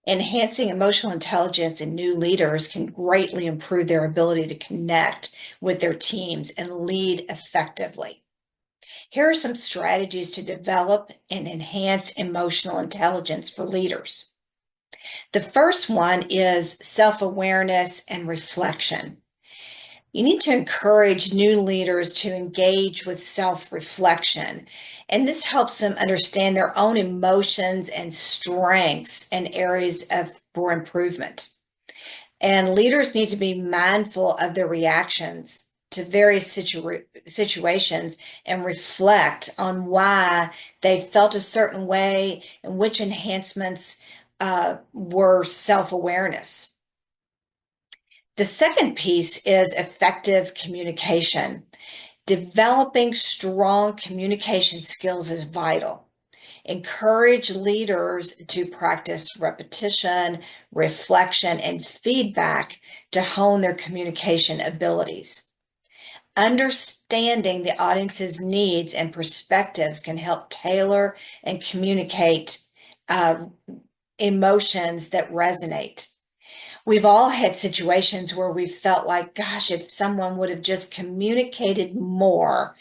Enhancing emotional intelligence in new leaders can greatly improve their ability to connect with their teams and lead effectively. Here are some strategies to develop and enhance emotional intelligence for leaders. The first one is self awareness and reflection. You need to encourage new leaders to engage with self reflection, and this helps them understand their own emotions and strengths and areas for improvement. And leaders need to be mindful of their reactions to various situations and reflect on why they felt a certain way and which enhancements were self awareness. The second piece is effective communication. Developing strong communication skills is vital. Encourage leaders to practice repetition, reflection, and feedback to hone their communication abilities. Understanding the audience's needs and perspectives can help tailor and communicate uh, emotions that resonate. We've all had situations where we felt like, gosh, if someone would have just communicated more,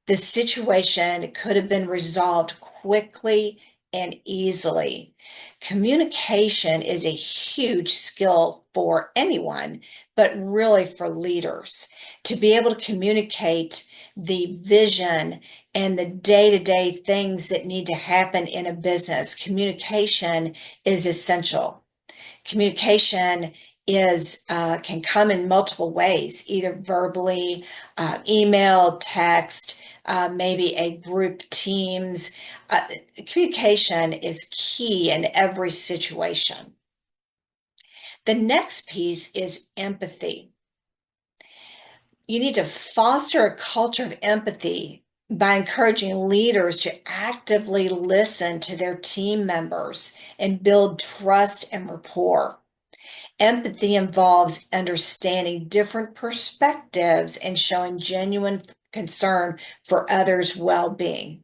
the situation could have been resolved quickly and easily. Communication is a huge skill for anyone, but really for leaders to be able to communicate the vision and the day to day things that need to happen in a business. Communication is essential. Communication is can come in multiple ways, either verbally, email, text, maybe a group teams. Communication is key in every situation. The next piece is empathy. You need to foster a culture of empathy by encouraging leaders to actively listen to their team members and build trust and rapport. Empathy involves understanding different perspectives and showing genuine concern for others' well being.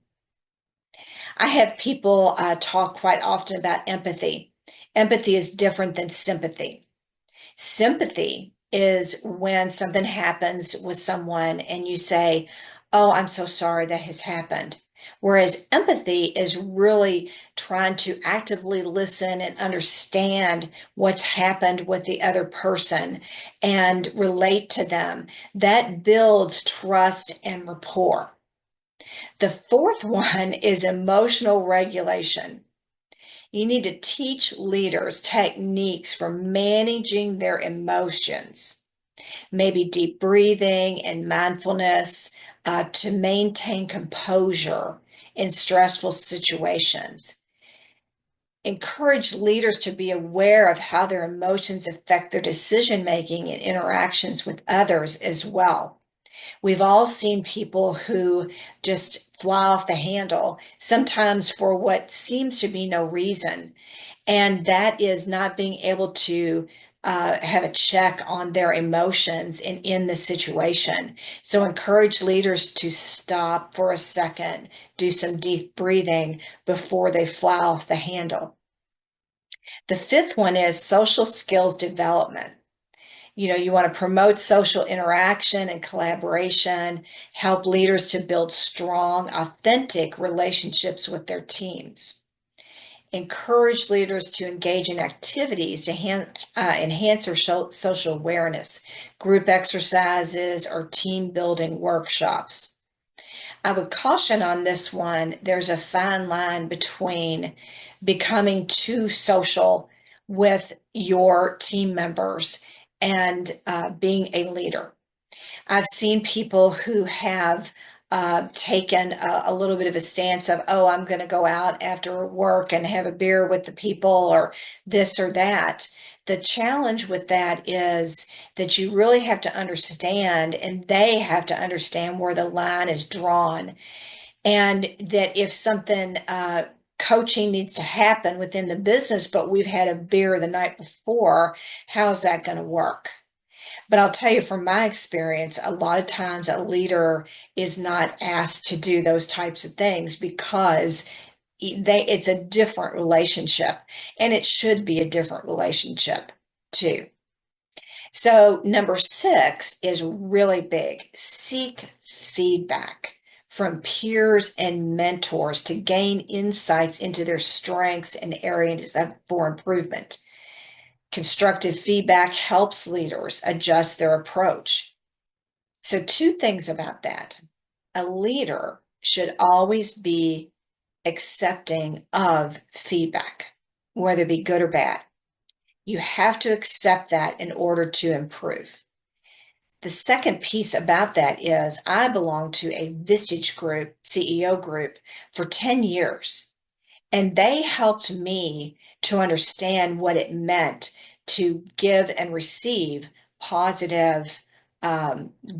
I have people talk quite often about empathy. Empathy is different than sympathy. Sympathy is when something happens with someone and you say, "Oh, I'm so sorry that has happened." Whereas empathy is really trying to actively listen and understand what's happened with the other person and relate to them. That builds trust and rapport. The fourth one is emotional regulation. You need to teach leaders techniques for managing their emotions, maybe deep breathing and mindfulness to maintain composure in stressful situations. Encourage leaders to be aware of how their emotions affect their decision making and interactions with others as well. We've all seen people who just fly off the handle, sometimes for what seems to be no reason. And that is not being able to have a check on their emotions and in the situation. So encourage leaders to stop for a second, do some deep breathing before they fly off the handle. The fifth one is social skills development. You want to promote social interaction and collaboration, help leaders to build strong, authentic relationships with their teams. Encourage leaders to engage in activities to enhance their social awareness, group exercises, or team building workshops. I would caution on this one, there's a fine line between becoming too social with your team members and being a leader. I've seen people who have taken a little bit of a stance of, oh, I'm going to go out after work and have a beer with the people or this or that. The challenge with that is that you really have to understand, and they have to understand where the line is drawn. And that if something, coaching needs to happen within the business, but we've had a beer the night before, how's that going to work? But I'll tell you from my experience, a lot of times a leader is not asked to do those types of things because it's a different relationship, and it should be a different relationship too. So number 6 is really big. Seek feedback from peers and mentors to gain insights into their strengths and areas for improvement. Constructive feedback helps leaders adjust their approach. So, two things about that. A leader should always be accepting of feedback, whether it be good or bad. You have to accept that in order to improve. The second piece about that is I belong to a Vistage Group, CEO group, for 10 years. And they helped me to understand what it meant to give and receive positive,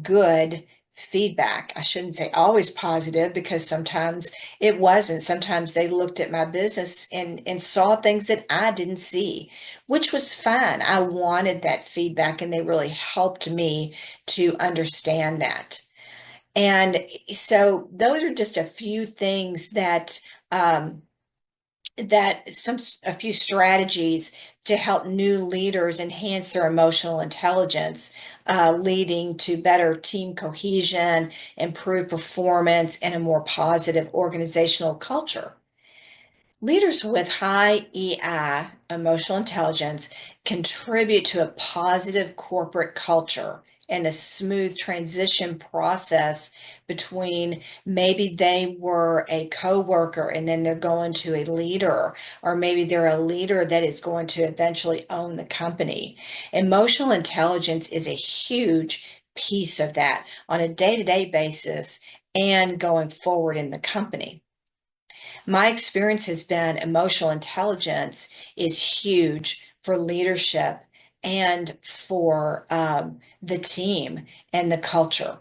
good feedback. I shouldn't say always positive because sometimes it wasn't. Sometimes they looked at my business and saw things that I didn't see, which was fine. I wanted that feedback and they really helped me to understand that. And so those are just a few things that a few strategies to help new leaders enhance their emotional intelligence, leading to better team cohesion, improved performance, and a more positive organizational culture. Leaders with high EI, emotional intelligence, contribute to a positive corporate culture and a smooth transition process between maybe they were a coworker and then they're going to a leader, or maybe they're a leader that is going to eventually own the company. Emotional intelligence is a huge piece of that on a day-to-day basis and going forward in the company. My experience has been emotional intelligence is huge for leadership and for the team and the culture.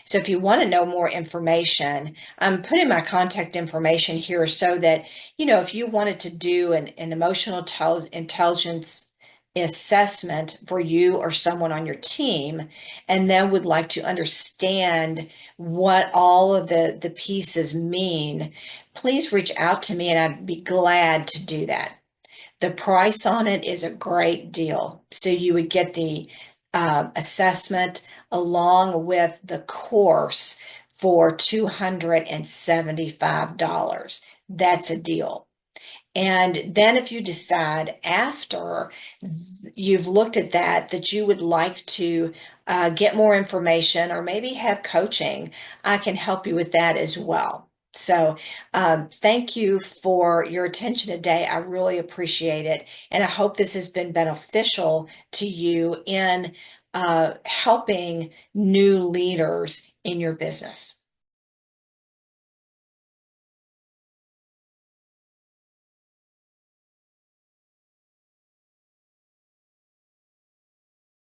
So if you want to know more information, I'm putting my contact information here so that, if you wanted to do an emotional intelligence assessment for you or someone on your team, and then would like to understand what all of the pieces mean, please reach out to me and I'd be glad to do that. The price on it is a great deal. So you would get the assessment along with the course for $275. That's a deal. And then if you decide after you've looked at that you would like to get more information or maybe have coaching, I can help you with that as well. So thank you for your attention today. I really appreciate it. And I hope this has been beneficial to you in helping new leaders in your business.